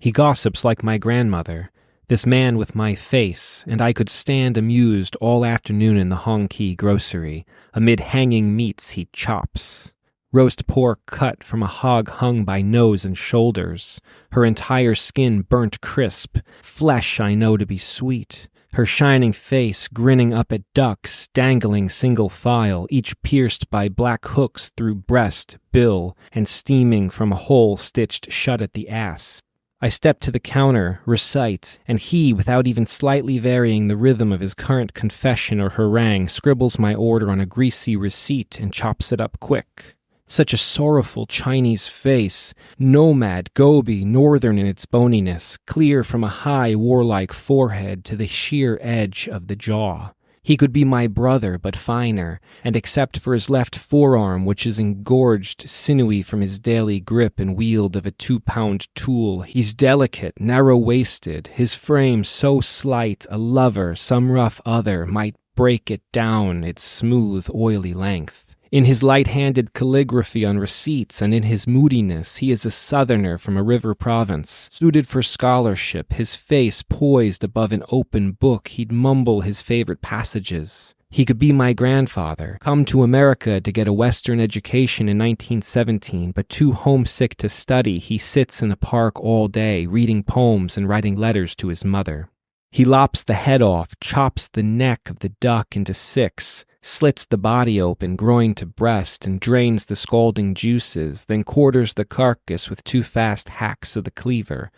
He gossips like my grandmother, this man with my face, and I could stand amused all afternoon in the Hongqi grocery, amid hanging meats he chops. Roast pork cut from a hog hung by nose and shoulders, her entire skin burnt crisp, flesh I know to be sweet, her shining face grinning up at ducks dangling single file, each pierced by black hooks through breast, bill, and steaming from a hole stitched shut at the ass. I step to the counter, recite, and he, without even slightly varying the rhythm of his current confession or harangue, scribbles my order on a greasy receipt and chops it up quick. Such a sorrowful Chinese face, nomad, Gobi, northern in its boniness, clear from a high, warlike forehead to the sheer edge of the jaw. He could be my brother, but finer, and except for his left forearm, which is engorged, sinewy from his daily grip and wield of a 2-pound tool, he's delicate, narrow-waisted, his frame so slight a lover, some rough other, might break it down its smooth, oily length. In his light-handed calligraphy on receipts and in his moodiness, he is a southerner from a river province. Suited for scholarship, his face poised above an open book, he'd mumble his favorite passages. He could be my grandfather, come to America to get a Western education in 1917, but too homesick to study, he sits in a park all day, reading poems and writing letters to his mother. He lops the head off, chops the neck of the duck into 6, slits the body open, groin to breast, and drains the scalding juices, then quarters the carcass with 2 fast hacks of the cleaver,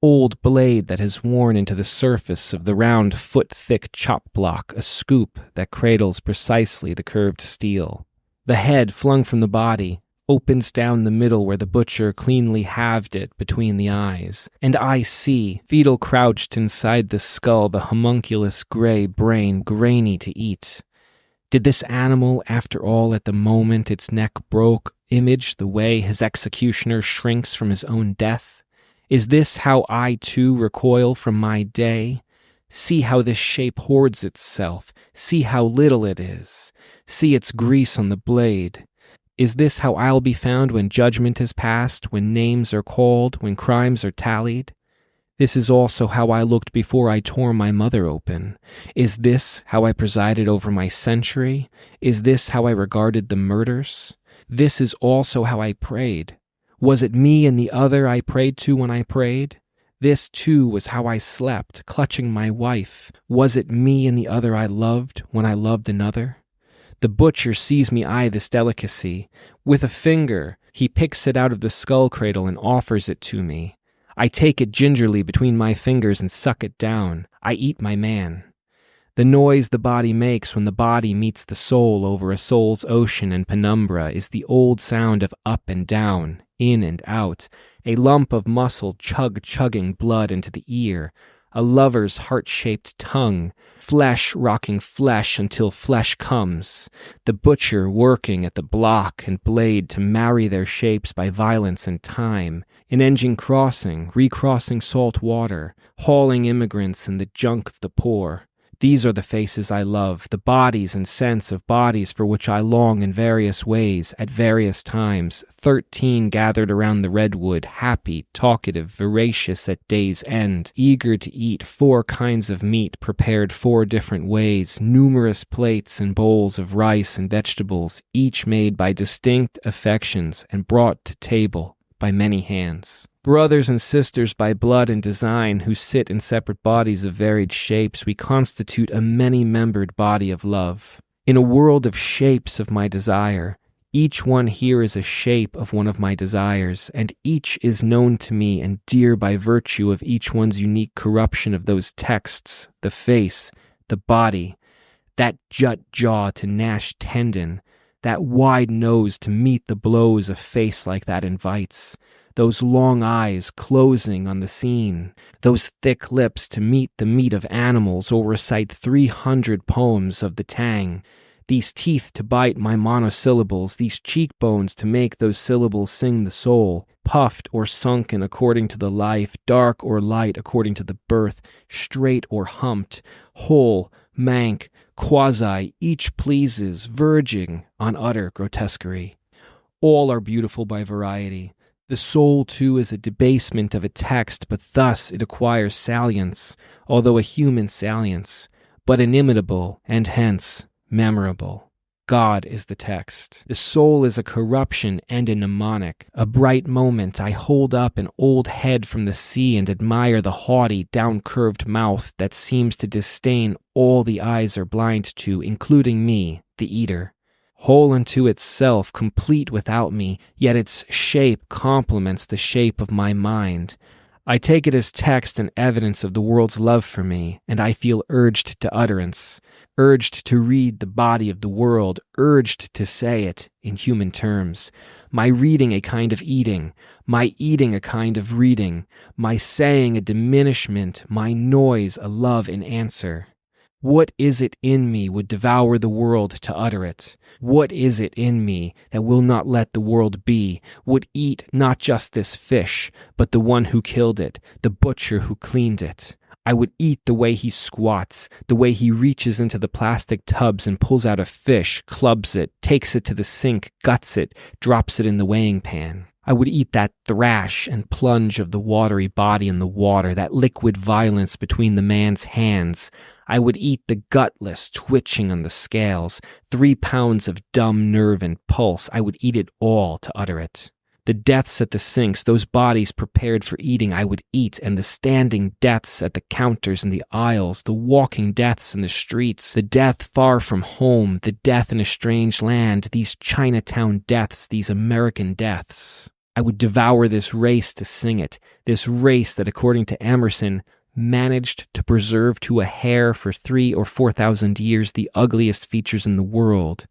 old blade that has worn into the surface of the round foot-thick chop block, a scoop that cradles precisely the curved steel. The head, flung from the body, opens down the middle where the butcher cleanly halved it between the eyes, and I see, fetal crouched inside the skull, the homunculus gray brain, grainy to eat. Did this animal, after all, at the moment its neck broke, image the way his executioner shrinks from his own death? Is this how I, too, recoil from my day? See how this shape hoards itself. See how little it is. See its grease on the blade. Is this how I'll be found when judgment is passed, when names are called, when crimes are tallied? This is also how I looked before I tore my mother open. Is this how I presided over my century? Is this how I regarded the murders? This is also how I prayed. Was it me and the other I prayed to when I prayed? This, too, was how I slept, clutching my wife. Was it me and the other I loved when I loved another? The butcher sees me eye this delicacy. With a finger, he picks it out of the skull cradle and offers it to me. I take it gingerly between my fingers and suck it down. I eat my man. The noise the body makes when the body meets the soul over a soul's ocean and penumbra is the old sound of up and down, in and out, a lump of muscle chugging blood into the ear, a lover's heart-shaped tongue, flesh rocking flesh until flesh comes, the butcher working at the block and blade to marry their shapes by violence and time, an engine crossing, recrossing salt water, hauling immigrants in the junk of the poor. These are the faces I love, the bodies and sense of bodies for which I long in various ways, at various times. 13 gathered around the redwood, happy, talkative, voracious at day's end, eager to eat 4 kinds of meat prepared 4 different ways, numerous plates and bowls of rice and vegetables, each made by distinct affections and brought to table by many hands. Brothers and sisters by blood and design who sit in separate bodies of varied shapes, we constitute a many-membered body of love. In a world of shapes of my desire, each one here is a shape of one of my desires, and each is known to me and dear by virtue of each one's unique corruption of those texts, the face, the body, that jut jaw to gnash tendon, that wide nose to meet the blows a face like that invites, those long eyes closing on the scene, those thick lips to meet the meat of animals or recite 300 poems of the Tang, these teeth to bite my monosyllables, these cheekbones to make those syllables sing the soul, puffed or sunken according to the life, dark or light according to the birth, straight or humped, whole, mank, quasi, each pleases, verging on utter grotesquerie. All are beautiful by variety. The soul, too, is a debasement of a text, but thus it acquires salience, although a human salience, but inimitable, and hence memorable. God is the text. The soul is a corruption and a mnemonic. A bright moment, I hold up an old head from the sea and admire the haughty, down-curved mouth that seems to disdain all the eyes are blind to, including me, the eater. Whole unto itself, complete without me, yet its shape complements the shape of my mind. I take it as text and evidence of the world's love for me, and I feel urged to utterance, urged to read the body of the world, urged to say it in human terms. My reading a kind of eating, my eating a kind of reading, my saying a diminishment, my noise a love in answer. What is it in me would devour the world to utter it? What is it in me that will not let the world be, would eat not just this fish, but the one who killed it, the butcher who cleaned it? I would eat the way he squats, the way he reaches into the plastic tubs and pulls out a fish, clubs it, takes it to the sink, guts it, drops it in the weighing pan. I would eat that thrash and plunge of the watery body in the water, that liquid violence between the man's hands. I would eat the gutless twitching on the scales, 3 pounds of dumb nerve and pulse. I would eat it all to utter it. The deaths at the sinks, those bodies prepared for eating, I would eat, and the standing deaths at the counters and the aisles, the walking deaths in the streets, the death far from home, the death in a strange land, these Chinatown deaths, these American deaths. I would devour this race to sing it, this race that, according to Emerson, managed to preserve to a hair for 3,000 or 4,000 years the ugliest features in the world.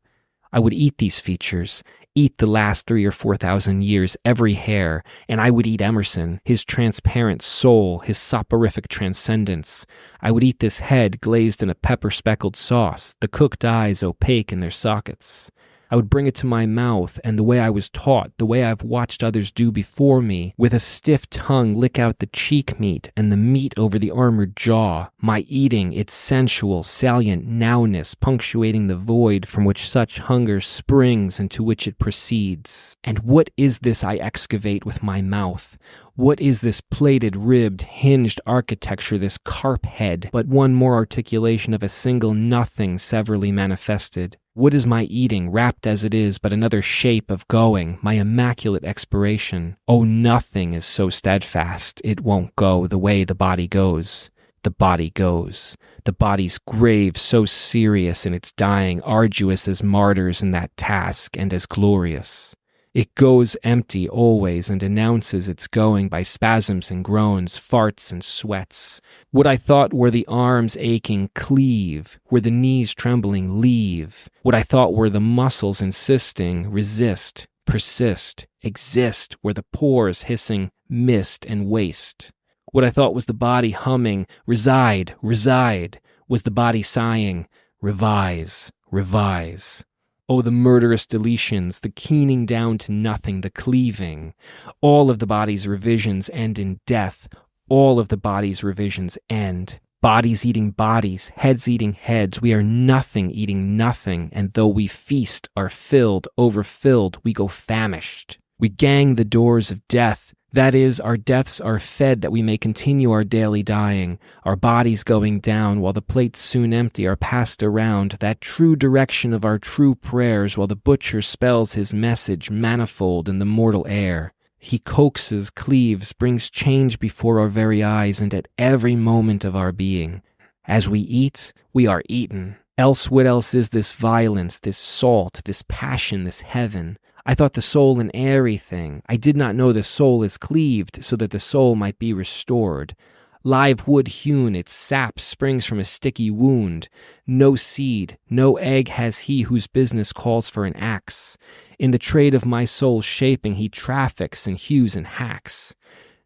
I would eat these features, eat the last 3,000 or 4,000 years, every hair, and I would eat Emerson, his transparent soul, his soporific transcendence. I would eat this head glazed in a pepper-speckled sauce, the cooked eyes opaque in their sockets. I would bring it to my mouth, and the way I was taught, the way I've watched others do before me, with a stiff tongue lick out the cheek meat and the meat over the armored jaw, my eating, its sensual, salient nowness punctuating the void from which such hunger springs and to which it proceeds. And what is this I excavate with my mouth? What is this plated, ribbed, hinged architecture, this carp head, but one more articulation of a single nothing severally manifested? What is my eating, wrapped as it is, but another shape of going, my immaculate expiration? Oh, nothing is so steadfast, it won't go the way the body goes. The body goes. The body's grave so serious in its dying, arduous as martyrs in that task, and as glorious. It goes empty always and announces its going by spasms and groans, farts and sweats. What I thought were the arms aching, cleave. Were the knees trembling, leave. What I thought were the muscles insisting, resist, persist, exist. Were the pores hissing, mist and waste. What I thought was the body humming, reside, reside. Was the body sighing, revise, revise. Oh, the murderous deletions, the keening down to nothing, the cleaving. All of the body's revisions end in death. All of the body's revisions end. Bodies eating bodies, heads eating heads. We are nothing eating nothing, and though we feast, are filled, overfilled, we go famished. We gang the doors of death. That is, our deaths are fed that we may continue our daily dying, our bodies going down while the plates soon empty are passed around, that true direction of our true prayers while the butcher spells his message manifold in the mortal air. He coaxes, cleaves, brings change before our very eyes and at every moment of our being. As we eat, we are eaten. Else what else is this violence, this salt, this passion, this heaven? I thought the soul an airy thing. I did not know the soul is cleaved so that the soul might be restored. Live wood hewn, its sap springs from a sticky wound. No seed, no egg has he whose business calls for an axe. In the trade of my soul's shaping he traffics and hews and hacks.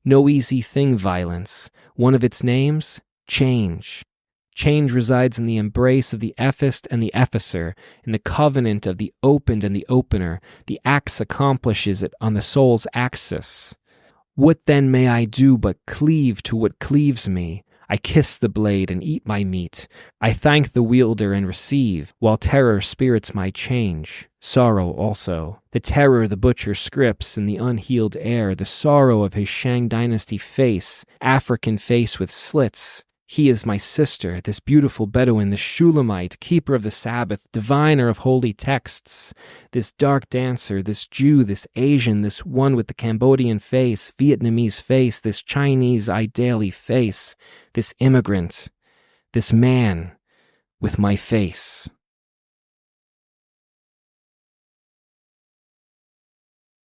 No easy thing, violence. One of its names? Change. Change resides in the embrace of the ephist and the epheser, in the covenant of the opened and the opener. The axe accomplishes it on the soul's axis. What then may I do but cleave to what cleaves me? I kiss the blade and eat my meat. I thank the wielder and receive, while terror spirits my change. Sorrow also, the terror the butcher scripts in the unhealed air, the sorrow of his Shang dynasty face, African face with slits. He is my sister, this beautiful Bedouin, this Shulamite, keeper of the Sabbath, diviner of holy texts, this dark dancer, this Jew, this Asian, this one with the Cambodian face, Vietnamese face, this Chinese Idali face, this immigrant, this man with my face.